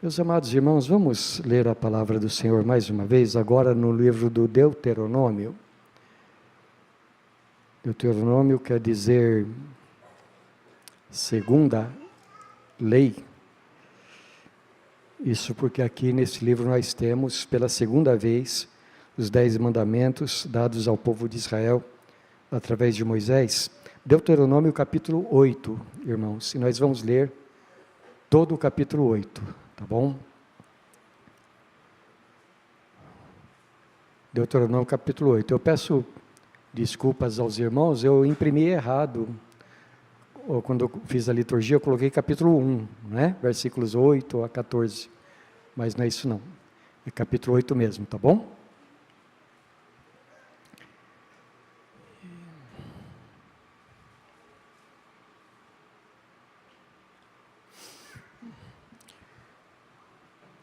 Meus amados irmãos, vamos ler a palavra do Senhor mais uma vez, agora no livro do Deuteronômio. Deuteronômio quer dizer segunda lei. Isso porque aqui nesse livro nós temos pela segunda vez os 10 mandamentos dados ao povo de Israel através de Moisés. Deuteronômio capítulo 8, irmãos, e nós vamos ler todo o capítulo 8, tá bom? Deuteronômio capítulo 8. Eu peço desculpas aos irmãos, eu imprimi errado. Quando eu fiz a liturgia, eu coloquei capítulo 1, né? Versículos 8 a 14. Mas não é isso não. É capítulo 8 mesmo, tá bom?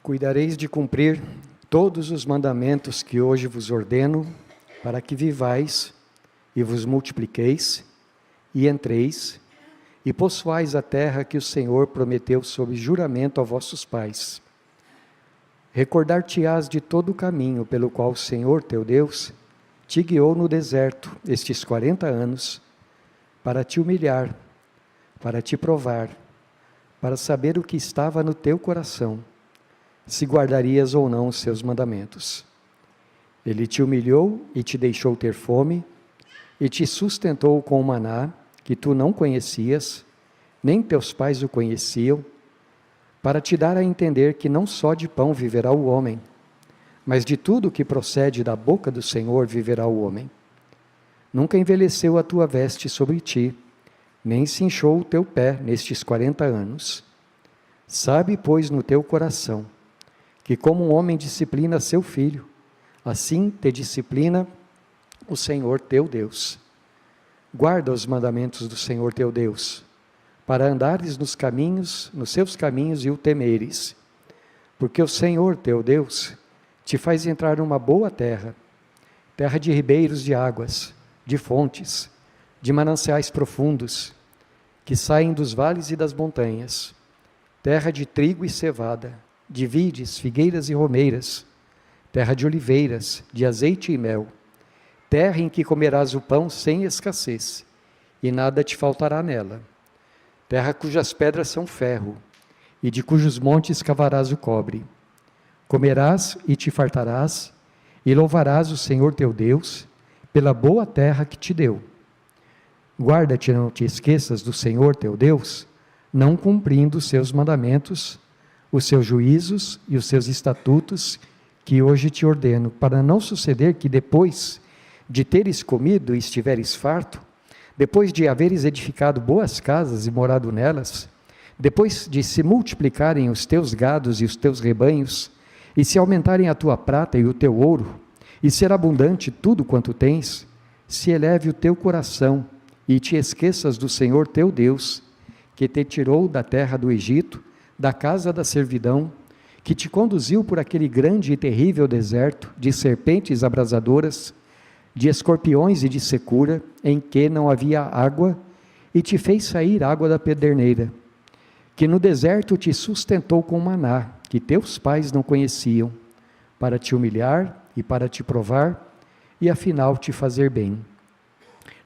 Cuidareis de cumprir todos os mandamentos que hoje vos ordeno, para que vivais e vos multipliqueis, e entreis, e possuais a terra que o Senhor prometeu sob juramento a vossos pais. Recordar-te-ás de todo o caminho pelo qual o Senhor teu Deus te guiou no deserto estes 40 anos, para te humilhar, para te provar, para saber o que estava no teu coração, se guardarias ou não os seus mandamentos. Ele te humilhou e te deixou ter fome, e te sustentou com o maná, que tu não conhecias, nem teus pais o conheciam, para te dar a entender que não só de pão viverá o homem, mas de tudo que procede da boca do Senhor viverá o homem. Nunca envelheceu a tua veste sobre ti, nem se inchou o teu pé nestes 40 anos. Sabe, pois, no teu coração, que como um homem disciplina seu filho, assim te disciplina o Senhor teu Deus. Guarda os mandamentos do Senhor teu Deus, para andares nos seus caminhos e o temeres, porque o Senhor teu Deus te faz entrar numa boa terra, terra de ribeiros de águas, de fontes, de mananciais profundos, que saem dos vales e das montanhas, terra de trigo e cevada, de vides, figueiras e romeiras, terra de oliveiras, de azeite e mel, terra em que comerás o pão sem escassez, e nada te faltará nela, terra cujas pedras são ferro, e de cujos montes cavarás o cobre. Comerás e te fartarás, e louvarás o Senhor teu Deus, pela boa terra que te deu. Guarda-te, não te esqueças do Senhor teu Deus, não cumprindo os seus mandamentos, os seus juízos e os seus estatutos, que hoje te ordeno, para não suceder que depois de teres comido e estiveres farto, depois de haveres edificado boas casas e morado nelas, depois de se multiplicarem os teus gados e os teus rebanhos, e se aumentarem a tua prata e o teu ouro, e ser abundante tudo quanto tens, se eleve o teu coração, e te esqueças do Senhor teu Deus, que te tirou da terra do Egito, da casa da servidão, que te conduziu por aquele grande e terrível deserto, de serpentes abrasadoras, de escorpiões e de secura, em que não havia água, e te fez sair água da pederneira, que no deserto te sustentou com maná, que teus pais não conheciam, para te humilhar e para te provar, e afinal te fazer bem.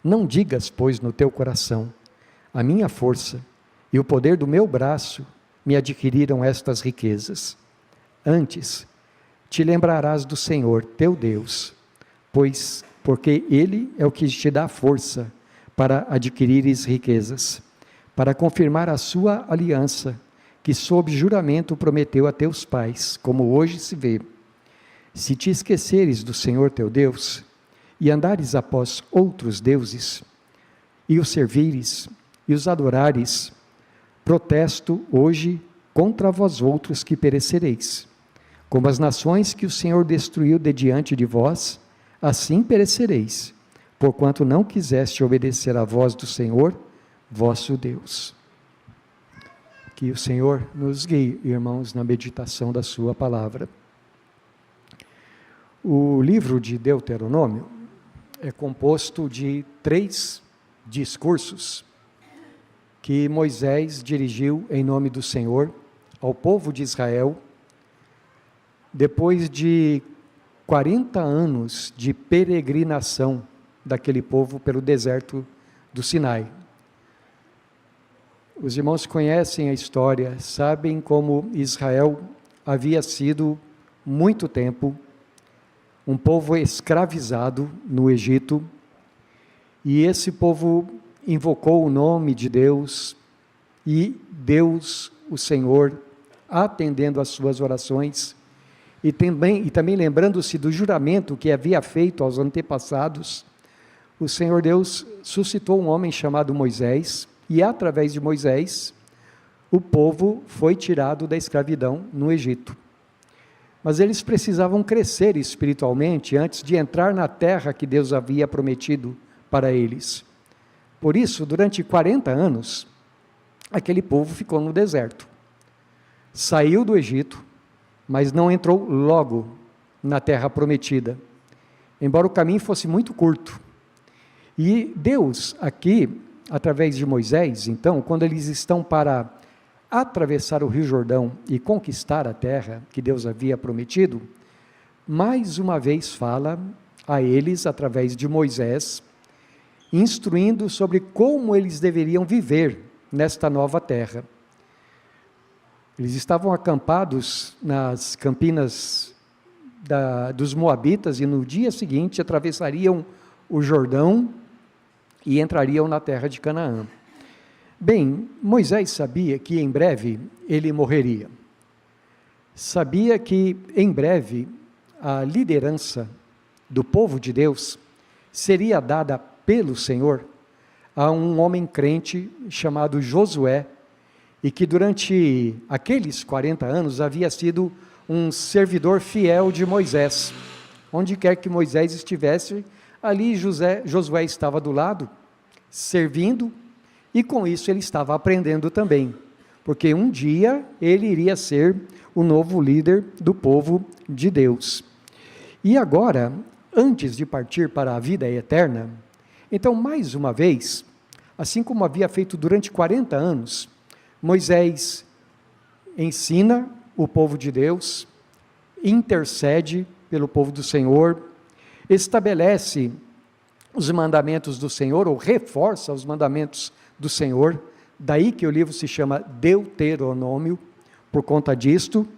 Não digas, pois, no teu coração, a minha força e o poder do meu braço me adquiriram estas riquezas. Antes, te lembrarás do Senhor, teu Deus, porque Ele é o que te dá força para adquirires riquezas, para confirmar a sua aliança, que sob juramento prometeu a teus pais, como hoje se vê. Se te esqueceres do Senhor teu Deus, e andares após outros deuses, e os servires, e os adorares, protesto hoje contra vós outros que perecereis. Como as nações que o Senhor destruiu de diante de vós, assim perecereis, porquanto não quiseste obedecer à voz do Senhor, vosso Deus. Que o Senhor nos guie, irmãos, na meditação da sua palavra. O livro de Deuteronômio é composto de 3 discursos que Moisés dirigiu em nome do Senhor ao povo de Israel, depois de 40 anos de peregrinação daquele povo pelo deserto do Sinai. Os irmãos conhecem a história, sabem como Israel havia sido, muito tempo, um povo escravizado no Egito, e esse povo invocou o nome de Deus, e Deus, o Senhor, atendendo às suas orações, e também lembrando-se do juramento que havia feito aos antepassados, o Senhor Deus suscitou um homem chamado Moisés, e através de Moisés, o povo foi tirado da escravidão no Egito. Mas eles precisavam crescer espiritualmente antes de entrar na terra que Deus havia prometido para eles. Por isso, durante 40 anos, aquele povo ficou no deserto. Saiu do Egito, mas não entrou logo na terra prometida, embora o caminho fosse muito curto. E Deus, aqui, através de Moisés, então, quando eles estão para atravessar o Rio Jordão e conquistar a terra que Deus havia prometido, mais uma vez fala a eles, através de Moisés, instruindo sobre como eles deveriam viver nesta nova terra. Eles estavam acampados nas campinas dos Moabitas e no dia seguinte atravessariam o Jordão e entrariam na terra de Canaã. Bem, Moisés sabia que em breve ele morreria. Sabia que em breve a liderança do povo de Deus seria dada pelo Senhor a um homem crente chamado Josué, e que durante aqueles 40 anos havia sido um servidor fiel de Moisés. Onde quer que Moisés estivesse, ali Josué estava do lado, servindo, e com isso ele estava aprendendo também, porque um dia ele iria ser o novo líder do povo de Deus. E agora, antes de partir para a vida eterna, então mais uma vez, assim como havia feito durante 40 anos, Moisés ensina o povo de Deus, intercede pelo povo do Senhor, estabelece os mandamentos do Senhor, ou reforça os mandamentos do Senhor, daí que o livro se chama Deuteronômio, por conta disto,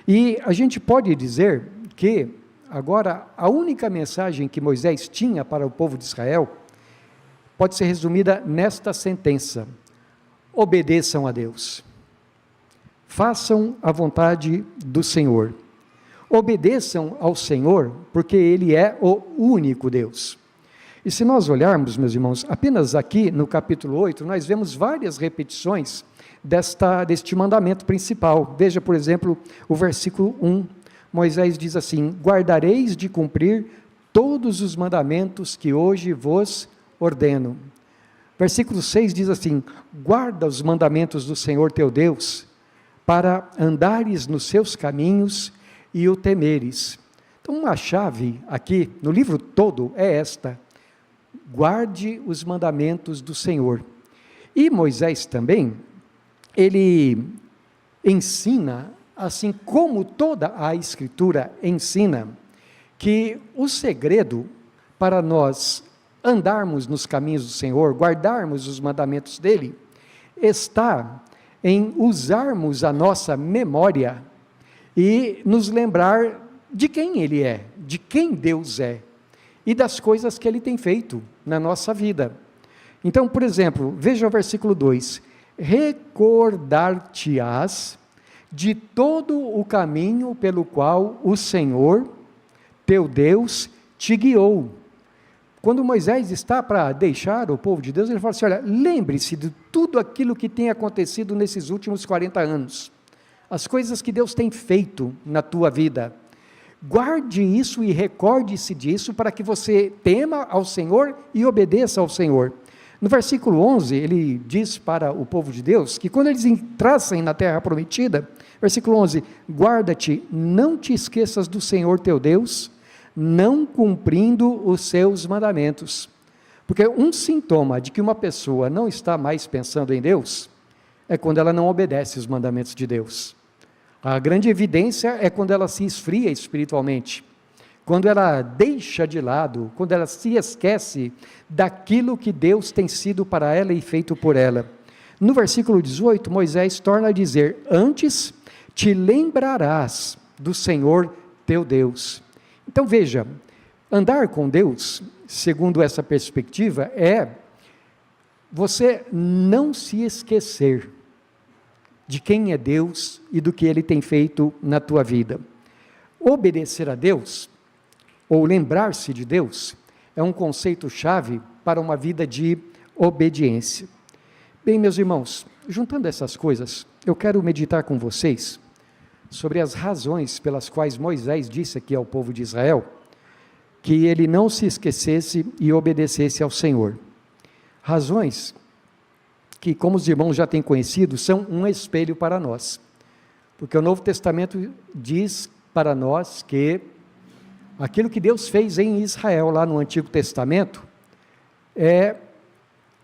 e a gente pode dizer que, agora, a única mensagem que Moisés tinha para o povo de Israel, pode ser resumida nesta sentença: obedeçam a Deus, façam a vontade do Senhor, obedeçam ao Senhor, porque Ele é o único Deus. E se nós olharmos, meus irmãos, apenas aqui no capítulo 8, nós vemos várias repetições deste mandamento principal. Veja, por exemplo, o versículo 1, Moisés diz assim: guardareis de cumprir todos os mandamentos que hoje vos ordeno. Versículo 6 diz assim: guarda os mandamentos do Senhor teu Deus, para andares nos seus caminhos e o temeres. Então, uma chave aqui, no livro todo, é esta: guarde os mandamentos do Senhor. E Moisés também, ele ensina, assim como toda a Escritura ensina, que o segredo para nós andarmos nos caminhos do Senhor, guardarmos os mandamentos dele, está em usarmos a nossa memória e nos lembrar de quem Ele é, de quem Deus é, e das coisas que Ele tem feito na nossa vida. Então, por exemplo, veja o versículo 2, recordar-te-ás de todo o caminho pelo qual o Senhor, teu Deus, te guiou. Quando Moisés está para deixar o povo de Deus, ele fala assim: olha, lembre-se de tudo aquilo que tem acontecido nesses últimos 40 anos, as coisas que Deus tem feito na tua vida, guarde isso e recorde-se disso, para que você tema ao Senhor e obedeça ao Senhor. No versículo 11, ele diz para o povo de Deus, que quando eles entrassem na terra prometida, versículo 11, guarda-te, não te esqueças do Senhor teu Deus, não cumprindo os seus mandamentos. Porque um sintoma de que uma pessoa não está mais pensando em Deus, é quando ela não obedece os mandamentos de Deus. A grande evidência é quando ela se esfria espiritualmente, quando ela deixa de lado, quando ela se esquece daquilo que Deus tem sido para ela e feito por ela. No versículo 18, Moisés torna a dizer: antes te lembrarás do Senhor teu Deus. Então veja, andar com Deus, segundo essa perspectiva, é você não se esquecer de quem é Deus e do que Ele tem feito na tua vida. Obedecer a Deus, ou lembrar-se de Deus, é um conceito-chave para uma vida de obediência. Bem, meus irmãos, juntando essas coisas, eu quero meditar com vocês sobre as razões pelas quais Moisés disse aqui ao povo de Israel que ele não se esquecesse e obedecesse ao Senhor. Razões que, como os irmãos já têm conhecido, são um espelho para nós. Porque o Novo Testamento diz para nós que aquilo que Deus fez em Israel, lá no Antigo Testamento, é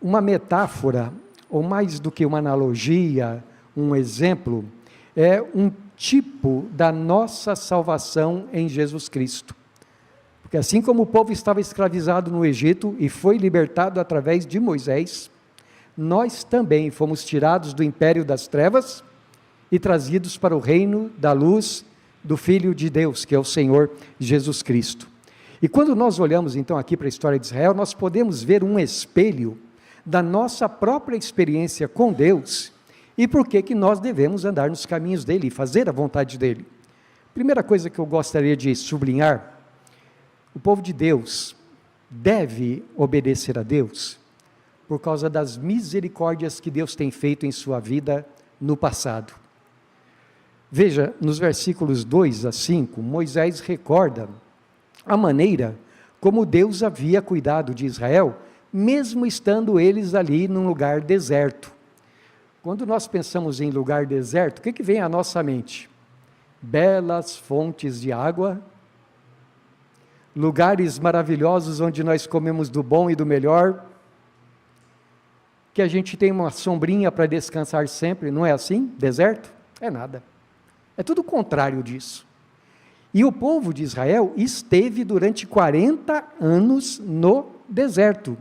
uma metáfora, ou mais do que uma analogia, um exemplo, é um tipo da nossa salvação em Jesus Cristo. Porque assim como o povo estava escravizado no Egito e foi libertado através de Moisés, nós também fomos tirados do império das trevas e trazidos para o reino da luz do Filho de Deus, que é o Senhor Jesus Cristo. E quando nós olhamos então aqui para a história de Israel, nós podemos ver um espelho da nossa própria experiência com Deus e por que nós devemos andar nos caminhos dele e fazer a vontade dele. Primeira coisa que eu gostaria de sublinhar: o povo de Deus deve obedecer a Deus por causa das misericórdias que Deus tem feito em sua vida no passado. Veja, nos versículos 2 a 5, Moisés recorda a maneira como Deus havia cuidado de Israel, mesmo estando eles ali num lugar deserto. Quando nós pensamos em lugar deserto, o que vem à nossa mente? Belas fontes de água, lugares maravilhosos onde nós comemos do bom e do melhor, que a gente tem uma sombrinha para descansar sempre, não é assim? Deserto? É nada. É tudo o contrário disso. E o povo de Israel esteve durante 40 anos no deserto.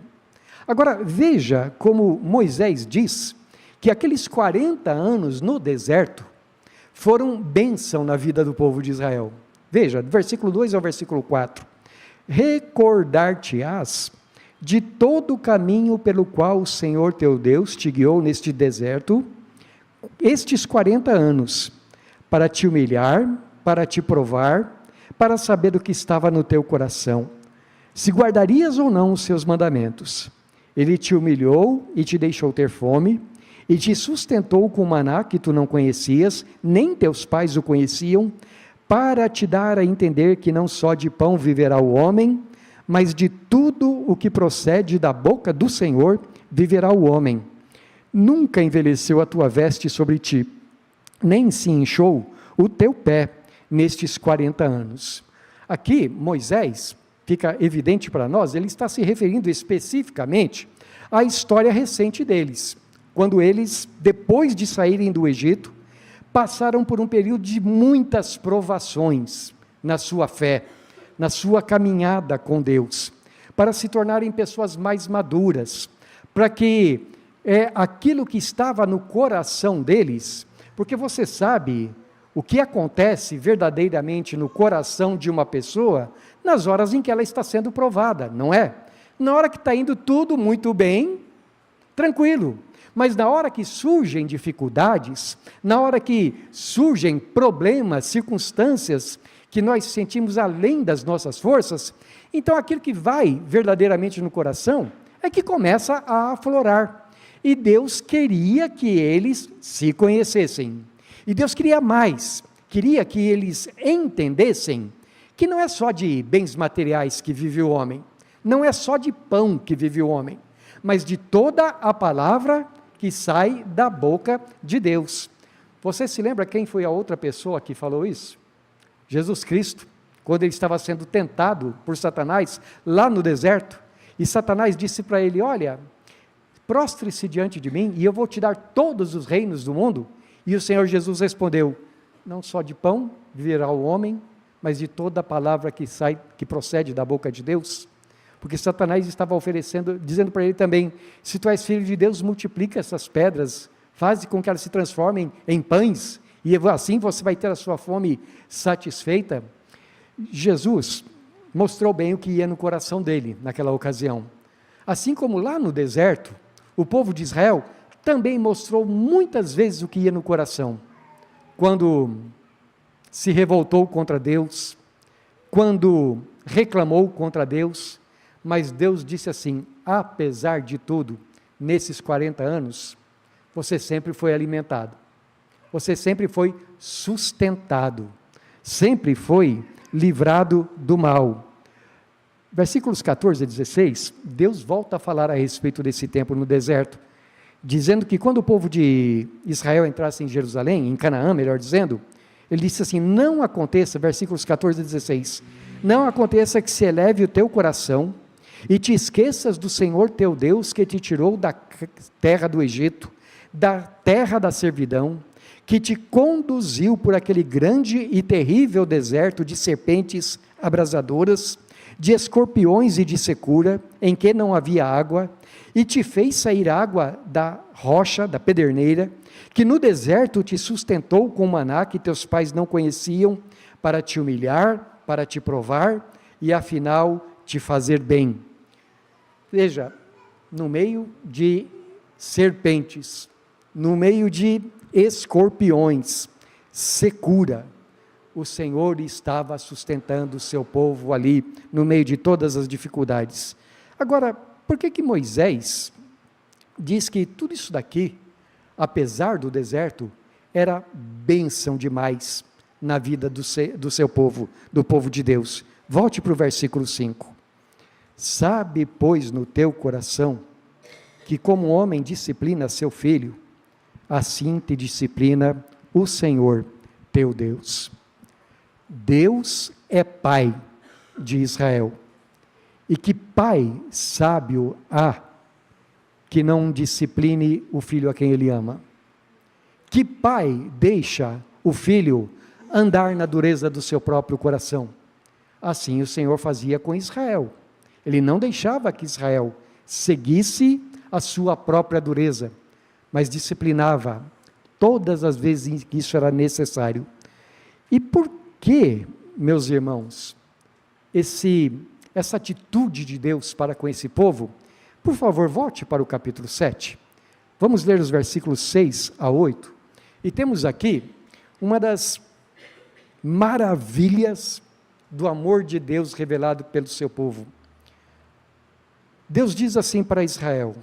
Agora, veja como Moisés diz que aqueles 40 anos no deserto foram bênção na vida do povo de Israel. Veja, do versículo 2 ao versículo 4. Recordar-te-ás de todo o caminho pelo qual o Senhor teu Deus te guiou neste deserto, estes 40 anos, para te humilhar, para te provar, para saber o que estava no teu coração, se guardarias ou não os seus mandamentos. Ele te humilhou e te deixou ter fome, e te sustentou com maná que tu não conhecias, nem teus pais o conheciam, para te dar a entender que não só de pão viverá o homem, mas de tudo o que procede da boca do Senhor viverá o homem. Nunca envelheceu a tua veste sobre ti, nem se inchou o teu pé nestes 40 anos. Aqui, Moisés, fica evidente para nós, ele está se referindo especificamente à história recente deles, quando eles, depois de saírem do Egito, passaram por um período de muitas provações na sua fé, na sua caminhada com Deus, para se tornarem pessoas mais maduras, para que aquilo que estava no coração deles, porque você sabe o que acontece verdadeiramente no coração de uma pessoa nas horas em que ela está sendo provada, não é? Na hora que está indo tudo muito bem, tranquilo, mas na hora que surgem dificuldades, na hora que surgem problemas, circunstâncias que nós sentimos além das nossas forças, então aquilo que vai verdadeiramente no coração é que começa a aflorar. E Deus queria que eles se conhecessem. E Deus queria mais, queria que eles entendessem que não é só de bens materiais que vive o homem, não é só de pão que vive o homem, mas de toda a palavra que sai da boca de Deus. Você se lembra quem foi a outra pessoa que falou isso? Jesus Cristo, quando ele estava sendo tentado por Satanás, lá no deserto, e Satanás disse para ele: olha, prostre-se diante de mim, e eu vou te dar todos os reinos do mundo. E o Senhor Jesus respondeu: não só de pão viverá o homem, mas de toda a palavra que procede da boca de Deus. Porque Satanás estava oferecendo, dizendo para ele também: se tu és filho de Deus, multiplica essas pedras, faz com que elas se transformem em pães, e assim você vai ter a sua fome satisfeita. Jesus mostrou bem o que ia no coração dele naquela ocasião. Assim como lá no deserto, o povo de Israel também mostrou muitas vezes o que ia no coração. Quando se revoltou contra Deus, quando reclamou contra Deus, mas Deus disse assim: apesar de tudo, nesses 40 anos, você sempre foi alimentado, você sempre foi sustentado, sempre foi livrado do mal. Versículos 14 a 16, Deus volta a falar a respeito desse tempo no deserto, dizendo que quando o povo de Israel entrasse em Jerusalém, em Canaã, melhor dizendo, ele disse assim: não aconteça, versículos 14 a 16, não aconteça que se eleve o teu coração e te esqueças do Senhor teu Deus, que te tirou da terra do Egito, da terra da servidão, que te conduziu por aquele grande e terrível deserto de serpentes abrasadoras, de escorpiões e de secura, em que não havia água, e te fez sair água da rocha, da pederneira, que no deserto te sustentou com maná que teus pais não conheciam, para te humilhar, para te provar, e afinal te fazer bem. Veja, no meio de serpentes, no meio de escorpiões, secura, o Senhor estava sustentando o seu povo ali, no meio de todas as dificuldades. Agora, por que Moisés diz que tudo isso daqui, apesar do deserto, era bênção demais na vida do seu povo, do povo de Deus? Volte para o versículo 5. Sabe, pois, no teu coração, que como homem disciplina seu filho, assim te disciplina o Senhor teu Deus. Deus é pai de Israel, e que pai sábio há que não discipline o filho a quem ele ama? Que pai deixa o filho andar na dureza do seu próprio coração? Assim o Senhor fazia com Israel. Ele não deixava que Israel seguisse a sua própria dureza, mas disciplinava todas as vezes em que isso era necessário. E por que, meus irmãos, essa atitude de Deus para com esse povo? Por favor, volte para o capítulo 7. Vamos ler os versículos 6 a 8. E temos aqui uma das maravilhas do amor de Deus revelado pelo seu povo. Deus diz assim para Israel: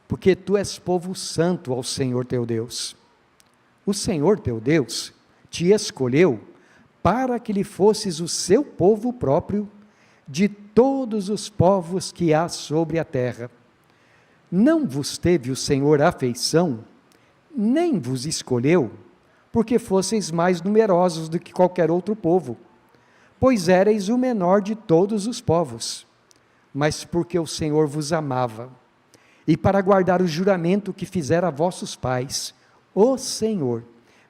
porque tu és povo santo ao Senhor teu Deus. O Senhor teu Deus te escolheu para que lhe fosses o seu povo próprio de todos os povos que há sobre a terra. Não vos teve o Senhor afeição, nem vos escolheu, porque fosseis mais numerosos do que qualquer outro povo, pois éreis o menor de todos os povos, mas porque o Senhor vos amava, e para guardar o juramento que fizera a vossos pais, o Senhor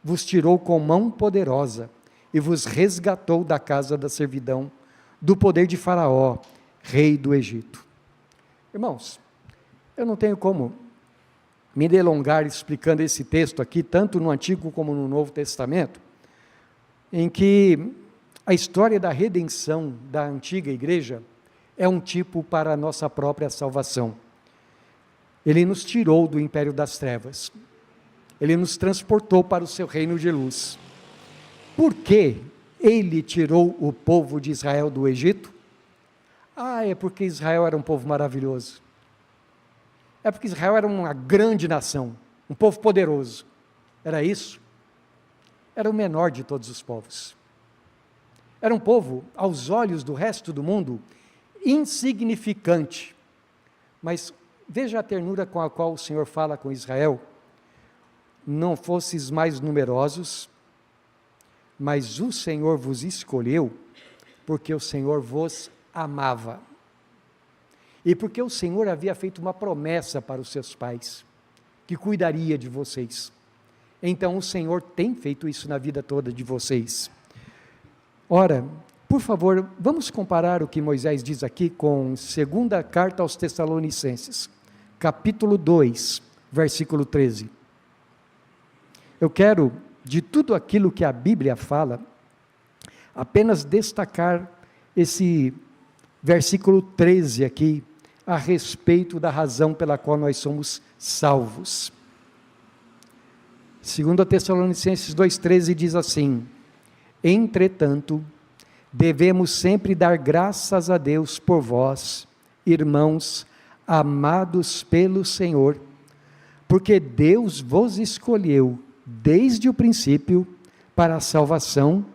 vos tirou com mão poderosa, e vos resgatou da casa da servidão, do poder de Faraó, rei do Egito. Irmãos, eu não tenho como me delongar explicando esse texto aqui, tanto no Antigo como no Novo Testamento, em que a história da redenção da antiga igreja é um tipo para a nossa própria salvação. Ele nos tirou do império das trevas, ele nos transportou para o seu reino de luz. Por que ele tirou o povo de Israel do Egito? É porque Israel era um povo maravilhoso, é porque Israel era uma grande nação, um povo poderoso. Era isso? Era o menor de todos os povos, era um povo, aos olhos do resto do mundo, insignificante. Mas veja a ternura com a qual o Senhor fala com Israel: não fosses mais numerosos, mas o Senhor vos escolheu, porque o Senhor vos amava, e porque o Senhor havia feito uma promessa para os seus pais, que cuidaria de vocês. Então o Senhor tem feito isso na vida toda de vocês. Ora, por favor, vamos comparar o que Moisés diz aqui com segunda carta aos Tessalonicenses, capítulo 2, versículo 13. Eu quero, de tudo aquilo que a Bíblia fala, apenas destacar esse versículo 13 aqui, a respeito da razão pela qual nós somos salvos. 2 Tessalonicenses 2,13 diz assim: entretanto, devemos sempre dar graças a Deus por vós, irmãos, amados pelo Senhor, porque Deus vos escolheu desde o princípio para a salvação,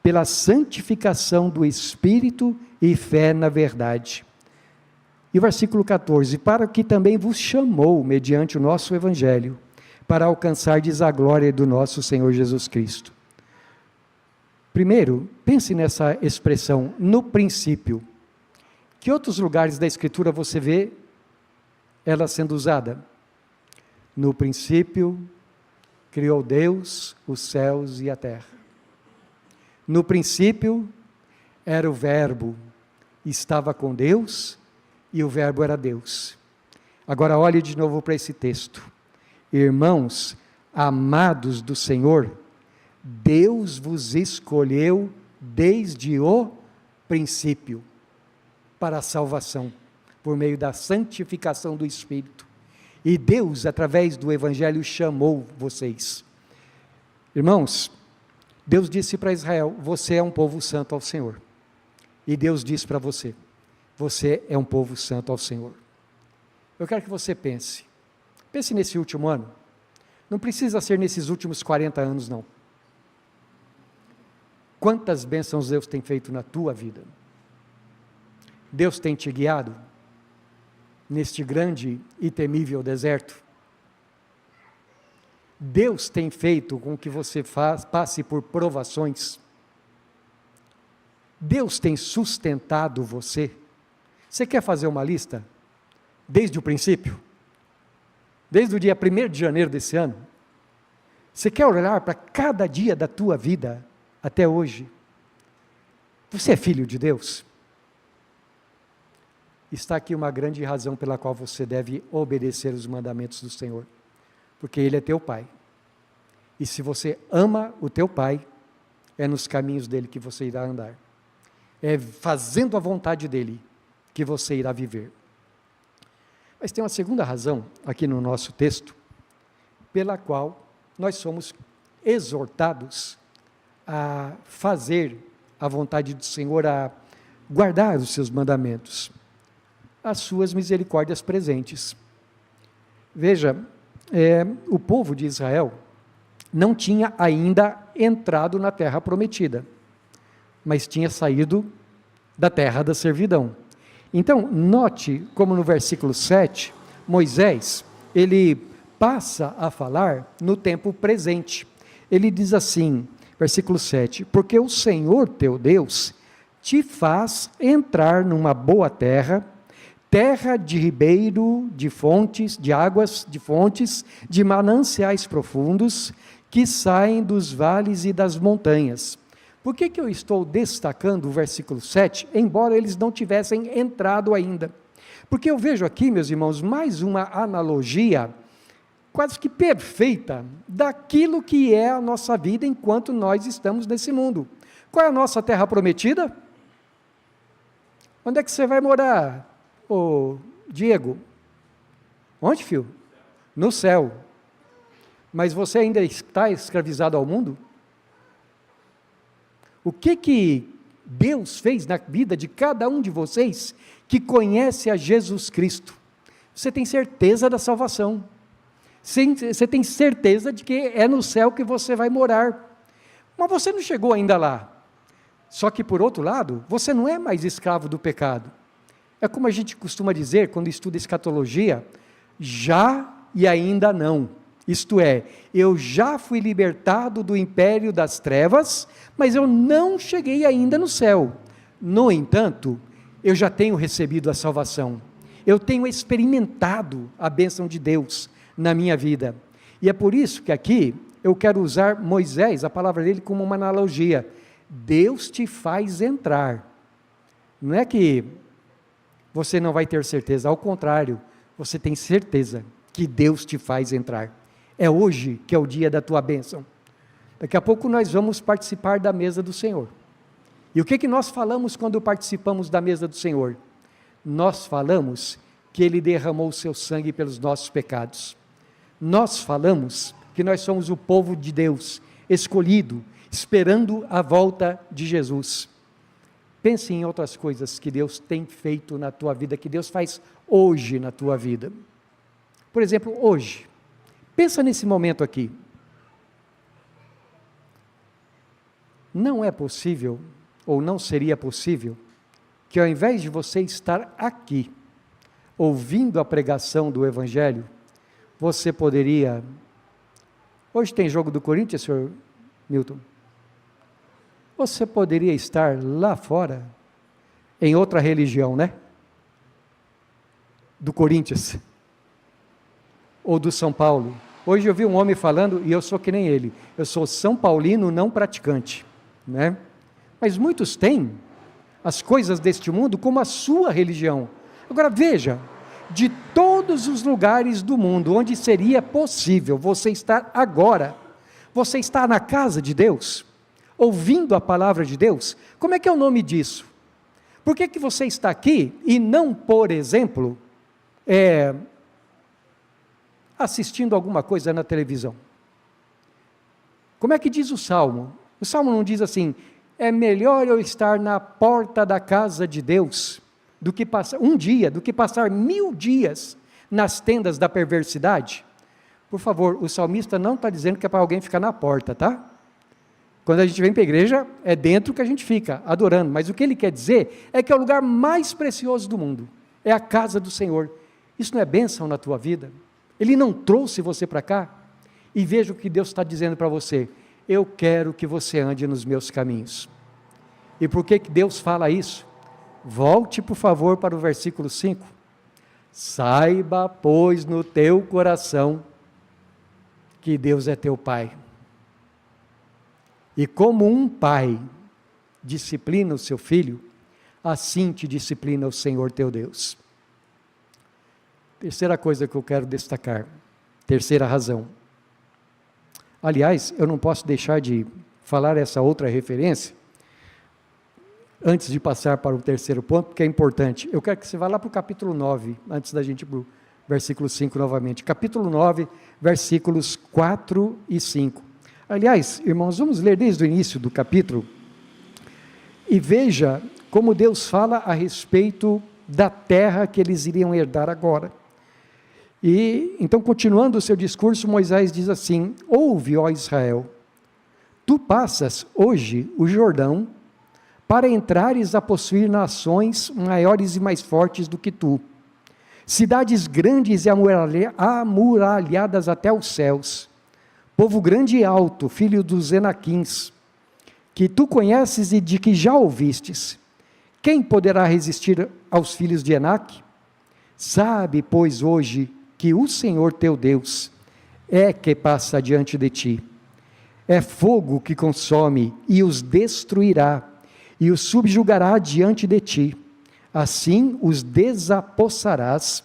pela santificação do Espírito e fé na verdade. E o versículo 14, para que também vos chamou, mediante o nosso Evangelho, para alcançardes a glória do nosso Senhor Jesus Cristo. Primeiro, pense nessa expressão, no princípio. Que outros lugares da Escritura você vê ela sendo usada? No princípio, criou Deus os céus e a terra. No princípio, era o Verbo, estava com Deus, e o Verbo era Deus. Agora olhe de novo para esse texto. Irmãos, amados do Senhor, Deus vos escolheu desde o princípio para a salvação, por meio da santificação do Espírito. E Deus, através do Evangelho, chamou vocês. Irmãos, Deus disse para Israel: você é um povo santo ao Senhor. E Deus disse para você: você é um povo santo ao Senhor. Eu quero que você pense nesse último ano. Não precisa ser nesses últimos 40 anos, não. Quantas bênçãos Deus tem feito na tua vida? Deus tem te guiado neste grande e temível deserto? Deus tem feito com que você passe por provações? Deus tem sustentado você? Você quer fazer uma lista? Desde o princípio? Desde o dia 1º de janeiro desse ano? Você quer olhar para cada dia da tua vida até hoje? Você é filho de Deus? Está aqui uma grande razão pela qual você deve obedecer os mandamentos do Senhor, porque Ele é teu Pai, e se você ama o teu Pai, é nos caminhos dEle que você irá andar, é fazendo a vontade dEle que você irá viver. Mas tem uma segunda razão aqui no nosso texto, pela qual nós somos exortados a fazer a vontade do Senhor, a guardar os seus mandamentos, as suas misericórdias presentes. Veja, o povo de Israel não tinha ainda entrado na terra prometida, mas tinha saído da terra da servidão. Então, note como no versículo 7, Moisés, ele passa a falar no tempo presente. Ele diz assim, versículo 7, porque o Senhor teu Deus te faz entrar numa boa terra, terra de ribeiro, de fontes, de águas, de fontes, de mananciais profundos, que saem dos vales e das montanhas. Por que eu estou destacando o versículo 7, embora eles não tivessem entrado ainda? Porque eu vejo aqui, meus irmãos, mais uma analogia, quase que perfeita, daquilo que é a nossa vida enquanto nós estamos nesse mundo. Qual é a nossa terra prometida? Onde é que você vai morar? Ô, Diego, onde, filho? No céu. Mas você ainda está escravizado ao mundo? O que Deus fez na vida de cada um de vocês que conhece a Jesus Cristo? Você tem certeza da salvação. Você tem certeza de que é no céu que você vai morar. Mas você não chegou ainda lá. Só que, por outro lado, você não é mais escravo do pecado. É como a gente costuma dizer, quando estuda escatologia, já e ainda não. Isto é, eu já fui libertado do império das trevas, mas eu não cheguei ainda no céu. No entanto, eu já tenho recebido a salvação. Eu tenho experimentado a bênção de Deus na minha vida. E é por isso que aqui, eu quero usar Moisés, a palavra dele, como uma analogia. Deus te faz entrar. Não é que você não vai ter certeza, ao contrário, você tem certeza que Deus te faz entrar. É hoje que é o dia da tua bênção. Daqui a pouco nós vamos participar da mesa do Senhor. E o que nós falamos quando participamos da mesa do Senhor? Nós falamos que Ele derramou o seu sangue pelos nossos pecados. Nós falamos que nós somos o povo de Deus, escolhido, esperando a volta de Jesus. Pense em outras coisas que Deus tem feito na tua vida, que Deus faz hoje na tua vida. Por exemplo, hoje, pensa nesse momento aqui. Não é possível, ou não seria possível, que ao invés de você estar aqui, ouvindo a pregação do Evangelho, você poderia... Hoje tem jogo do Corinthians, senhor Milton? Você poderia estar lá fora, em outra religião, né? Do Corinthians, ou do São Paulo. Hoje eu vi um homem falando, e eu sou que nem ele, eu sou São Paulino não praticante, né? Mas muitos têm as coisas deste mundo como a sua religião. Agora veja, de todos os lugares do mundo, onde seria possível você estar agora, você está na casa de Deus, ouvindo a palavra de Deus, como é que é o nome disso? Por que você está aqui e não, por exemplo, assistindo alguma coisa na televisão? Como é que diz o Salmo? O Salmo não diz assim, é melhor eu estar na porta da casa de Deus, do que passar um dia, do que passar 1000 dias nas tendas da perversidade? Por favor, o salmista não está dizendo que é para alguém ficar na porta, tá? Quando a gente vem para a igreja, é dentro que a gente fica, adorando, mas o que ele quer dizer, é que é o lugar mais precioso do mundo, é a casa do Senhor. Isso não é bênção na tua vida? Ele não trouxe você para cá? E veja o que Deus está dizendo para você, eu quero que você ande nos meus caminhos. E por que Deus fala isso? Volte, por favor, para o versículo 5. Saiba, pois, no teu coração, que Deus é teu Pai. E como um pai disciplina o seu filho, assim te disciplina o Senhor teu Deus. Terceira coisa que eu quero destacar, terceira razão. Aliás, eu não posso deixar de falar essa outra referência, antes de passar para o terceiro ponto, porque é importante. Eu quero que você vá lá para o capítulo 9, antes da gente ir para o versículo 5 novamente. Capítulo 9, versículos 4 e 5. Aliás, irmãos, vamos ler desde o início do capítulo, e veja como Deus fala a respeito da terra que eles iriam herdar agora. E, então, continuando o seu discurso, Moisés diz assim, ouve, ó Israel, tu passas hoje o Jordão, para entrares a possuir nações maiores e mais fortes do que tu, cidades grandes e amuralhadas até os céus, povo grande e alto, filho dos Enaquins, que tu conheces e de que já ouvistes. Quem poderá resistir aos filhos de Enaque? Sabe, pois, hoje, que o Senhor teu Deus é que passa diante de ti. É fogo que consome e os destruirá, e os subjugará diante de ti. Assim os desapossarás,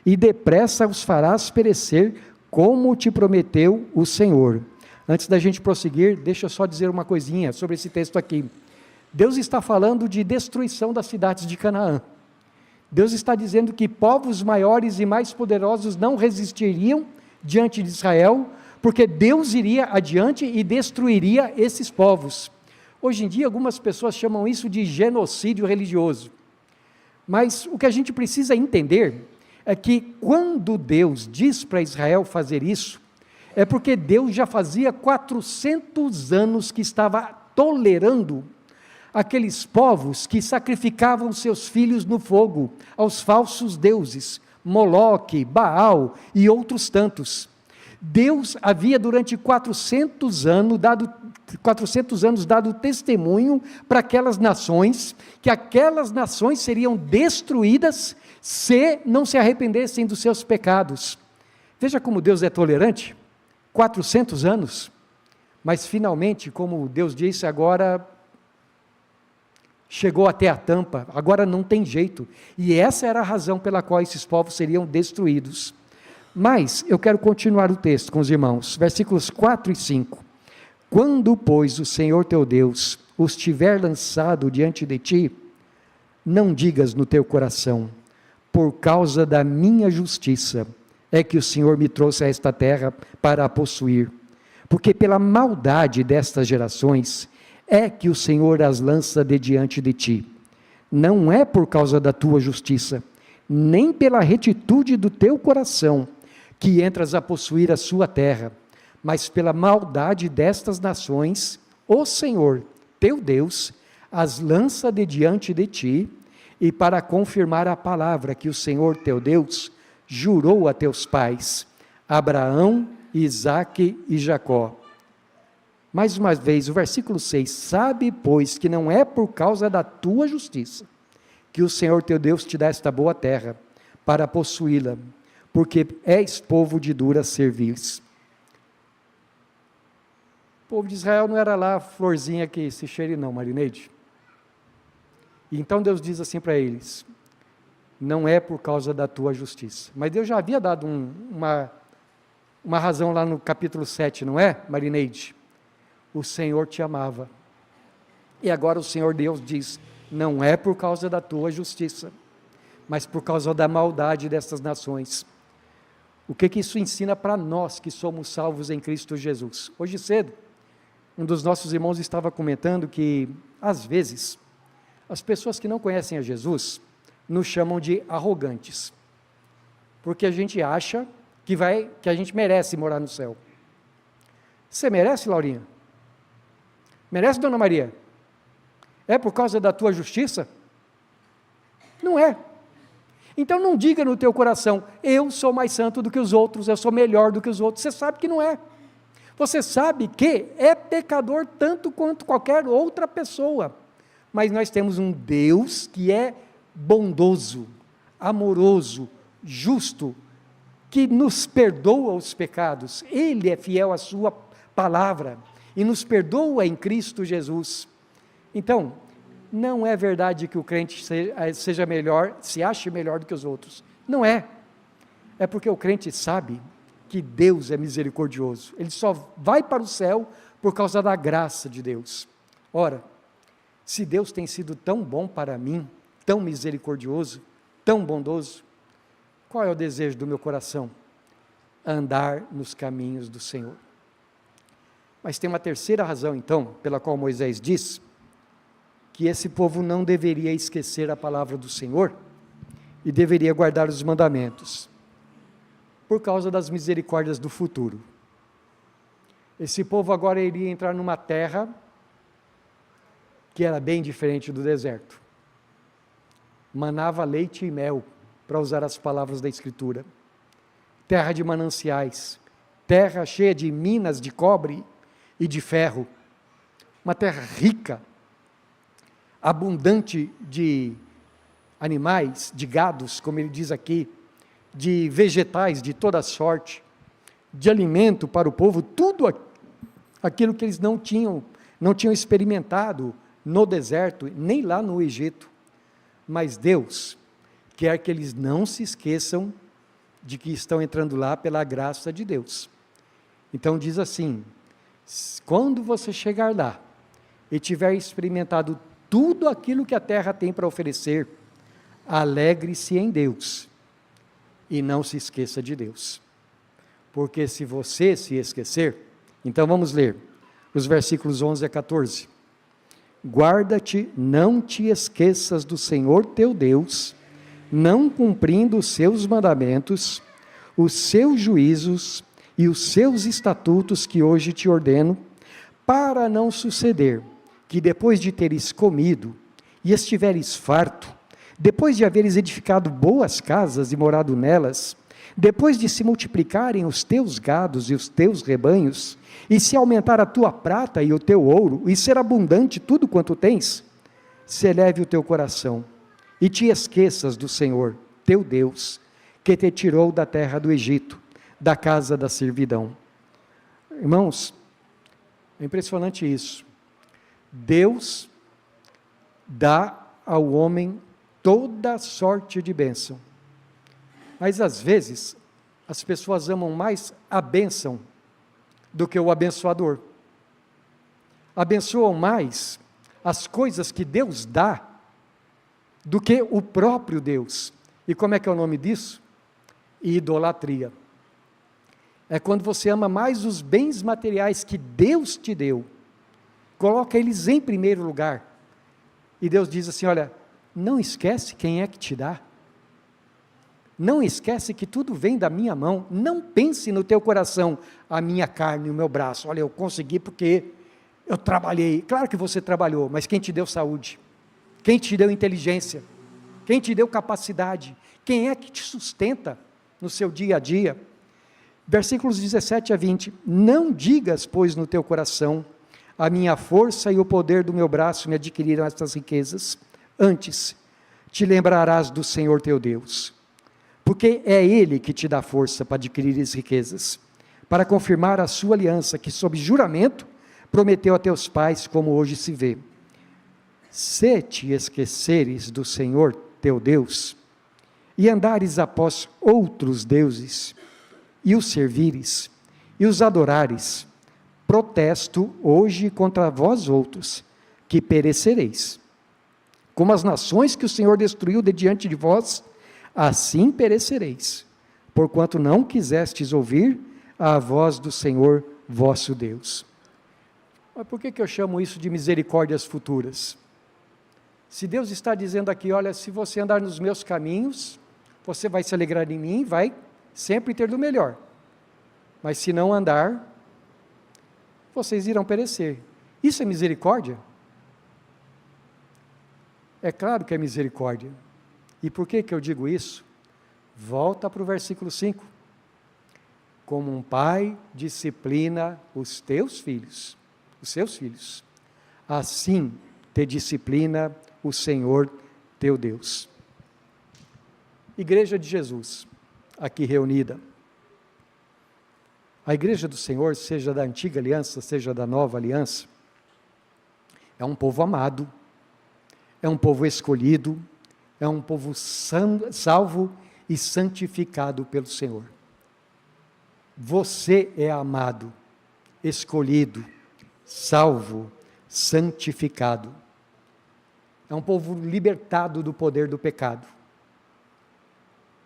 e depressa os farás perecer, como te prometeu o Senhor. Antes da gente prosseguir, deixa eu só dizer uma coisinha sobre esse texto aqui. Deus está falando de destruição das cidades de Canaã. Deus está dizendo que povos maiores e mais poderosos não resistiriam diante de Israel, porque Deus iria adiante e destruiria esses povos. Hoje em dia, algumas pessoas chamam isso de genocídio religioso. Mas o que a gente precisa entender é que quando Deus diz para Israel fazer isso, é porque Deus já fazia 400 anos que estava tolerando aqueles povos que sacrificavam seus filhos no fogo, aos falsos deuses, Moloque, Baal e outros tantos. Deus havia durante 400 anos dado testemunho para aquelas nações, que aquelas nações seriam destruídas se não se arrependessem dos seus pecados. Veja como Deus é tolerante, 400 anos, Mas finalmente, como Deus disse, agora chegou até a tampa, agora não tem jeito. E essa era a razão pela qual esses povos seriam destruídos. Mas eu quero continuar o texto com os irmãos, versículos 4 e 5. Quando, pois, o Senhor teu Deus os tiver lançado diante de ti, não digas no teu coração, por causa da minha justiça, é que o Senhor me trouxe a esta terra para a possuir, porque pela maldade destas gerações, é que o Senhor as lança de diante de ti. Não é por causa da tua justiça, nem pela retitude do teu coração, que entras a possuir a sua terra, mas pela maldade destas nações, o Senhor, teu Deus, as lança de diante de ti, e para confirmar a palavra que o Senhor, teu Deus, jurou a teus pais, Abraão, Isaque e Jacó. Mais uma vez, o versículo 6, sabe, pois, que não é por causa da tua justiça, que o Senhor teu Deus te dá esta boa terra, para possuí-la, porque és povo de dura cerviz. O povo de Israel não era lá florzinha que se cheire não, Marineide. E então Deus diz assim para eles, não é por causa da tua justiça. Mas Deus já havia dado uma razão lá no capítulo 7, não é, Marineide? O Senhor te amava. E agora o Senhor Deus diz, não é por causa da tua justiça, mas por causa da maldade dessas nações. O que isso ensina para nós que somos salvos em Cristo Jesus? Hoje cedo, um dos nossos irmãos estava comentando que, às vezes, as pessoas que não conhecem a Jesus, nos chamam de arrogantes, porque a gente acha que a gente merece morar no céu. Você merece, Laurinha? Merece, Dona Maria? É por causa da tua justiça? Não é. Então não diga no teu coração, eu sou mais santo do que os outros, eu sou melhor do que os outros. Você sabe que não é. Você sabe que é pecador tanto quanto qualquer outra pessoa. Mas nós temos um Deus que é bondoso, amoroso, justo, que nos perdoa os pecados. Ele é fiel à sua palavra e nos perdoa em Cristo Jesus. Então, não é verdade que o crente seja melhor, se ache melhor do que os outros. Não é. É porque o crente sabe que Deus é misericordioso. Ele só vai para o céu por causa da graça de Deus. Ora, se Deus tem sido tão bom para mim, tão misericordioso, tão bondoso, qual é o desejo do meu coração? Andar nos caminhos do Senhor. Mas tem uma terceira razão, então, pela qual Moisés diz que esse povo não deveria esquecer a palavra do Senhor e deveria guardar os mandamentos, por causa das misericórdias do futuro. Esse povo agora iria entrar numa terra que era bem diferente do deserto. Manava leite e mel, para usar as palavras da Escritura. Terra de mananciais, terra cheia de minas de cobre e de ferro, uma terra rica, abundante de animais, de gados, como ele diz aqui, de vegetais de toda sorte, de alimento para o povo, tudo aquilo que eles não tinham experimentado no deserto, nem lá no Egito. Mas Deus quer que eles não se esqueçam de que estão entrando lá pela graça de Deus. Então diz assim, quando você chegar lá e tiver experimentado tudo aquilo que a terra tem para oferecer, alegre-se em Deus e não se esqueça de Deus, porque se você se esquecer, então vamos ler os versículos 11 a 14, guarda-te, não te esqueças do Senhor teu Deus, não cumprindo os seus mandamentos, os seus juízos e os seus estatutos que hoje te ordeno, para não suceder que depois de teres comido e estiveres farto, depois de haveres edificado boas casas e morado nelas, depois de se multiplicarem os teus gados e os teus rebanhos, e se aumentar a tua prata e o teu ouro, e ser abundante tudo quanto tens, se eleve o teu coração, e te esqueças do Senhor, teu Deus, que te tirou da terra do Egito, da casa da servidão. Irmãos, É impressionante isso. Deus dá ao homem toda sorte de bênção. Mas às vezes, as pessoas amam mais a bênção do que o abençoador. Abençoam mais as coisas que Deus dá do que o próprio Deus. E como é que é o nome disso? Idolatria. É quando você ama mais os bens materiais que Deus te deu, coloca eles em primeiro lugar, e Deus diz assim, olha, não esquece quem é que te dá, não esquece que tudo vem da minha mão, não pense no teu coração, a minha carne, o meu braço, olha, eu consegui porque eu trabalhei. Claro que você trabalhou, mas quem te deu saúde? Quem te deu inteligência? Quem te deu capacidade? Quem é que te sustenta no seu dia a dia? Versículos 17 a 20, não digas, pois, no teu coração, a minha força e o poder do meu braço me adquiriram estas riquezas, antes, te lembrarás do Senhor teu Deus, porque é Ele que te dá força para adquirir as riquezas, para confirmar a sua aliança, que sob juramento, prometeu a teus pais, como hoje se vê. Se te esqueceres do Senhor teu Deus, e andares após outros deuses, e os servires, e os adorares, protesto hoje contra vós outros, que perecereis. Como as nações que o Senhor destruiu de diante de vós, assim perecereis, porquanto não quisestes ouvir a voz do Senhor vosso Deus. Mas por que eu chamo isso de misericórdias futuras? Se Deus está dizendo aqui, olha, se você andar nos meus caminhos, você vai se alegrar em mim, vai sempre ter do melhor, mas se não andar, vocês irão perecer. Isso é misericórdia? É claro que é misericórdia. E por que eu digo isso? Volta para o versículo 5. Como um pai disciplina os teus filhos, os seus filhos, assim te disciplina o Senhor teu Deus. Igreja de Jesus, aqui reunida. A igreja do Senhor, seja da antiga aliança, seja da nova aliança, é um povo amado, é um povo escolhido, é um povo salvo e santificado pelo Senhor. Você é amado, escolhido, salvo, santificado. É um povo libertado do poder do pecado.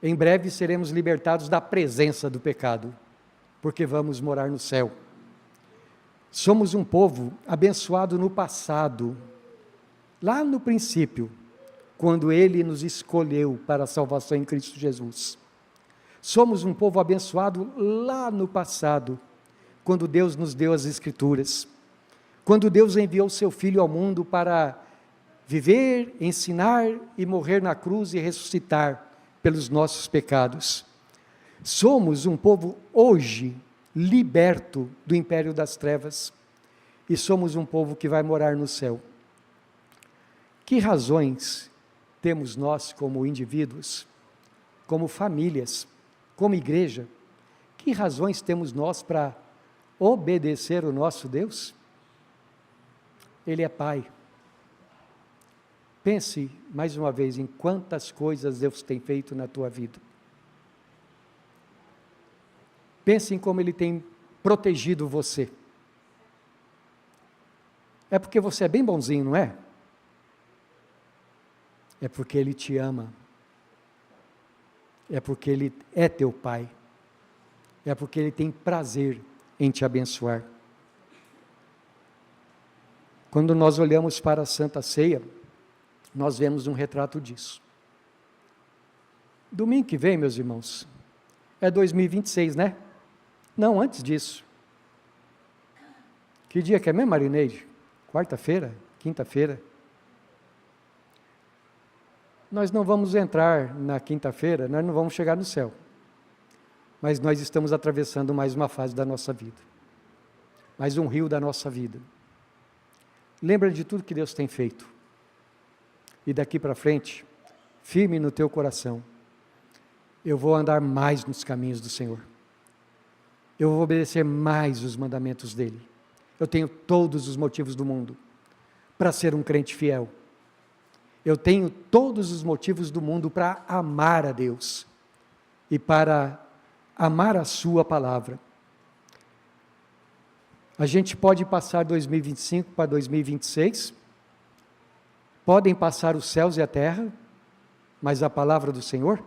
Em breve seremos libertados da presença do pecado, porque vamos morar no céu. Somos um povo abençoado no passado, lá no princípio, quando Ele nos escolheu para a salvação em Cristo Jesus. Somos um povo abençoado lá no passado, quando Deus nos deu as Escrituras, quando Deus enviou o seu Filho ao mundo para viver, ensinar e morrer na cruz e ressuscitar pelos nossos pecados. Somos um povo hoje liberto do império das trevas e somos um povo que vai morar no céu. Que razões temos nós como indivíduos, como famílias, como igreja, que razões temos nós para obedecer o nosso Deus? Ele é Pai. Pense mais uma vez em quantas coisas Deus tem feito na tua vida. Pense em como Ele tem protegido você. É porque você é bem bonzinho, não é? É porque Ele te ama. É porque Ele é teu Pai. É porque Ele tem prazer em te abençoar. Quando nós olhamos para a Santa Ceia, nós vemos um retrato disso. Domingo que vem, meus irmãos, é 2026, né? Não, antes disso. Que dia que é mesmo, Marineide? Quarta-feira? Quinta-feira? Nós não vamos entrar na quinta-feira, nós não vamos chegar no céu. Mas nós estamos atravessando mais uma fase da nossa vida. Mais um rio da nossa vida. Lembra de tudo que Deus tem feito. E daqui para frente, firme no teu coração, eu vou andar mais nos caminhos do Senhor. Eu vou obedecer mais os mandamentos dEle. Eu tenho todos os motivos do mundo para ser um crente fiel. Eu tenho todos os motivos do mundo para amar a Deus e para amar a sua palavra. A gente pode passar 2025 para 2026, podem passar os céus e a terra, mas a palavra do Senhor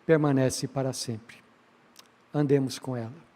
permanece para sempre. Andemos com ela.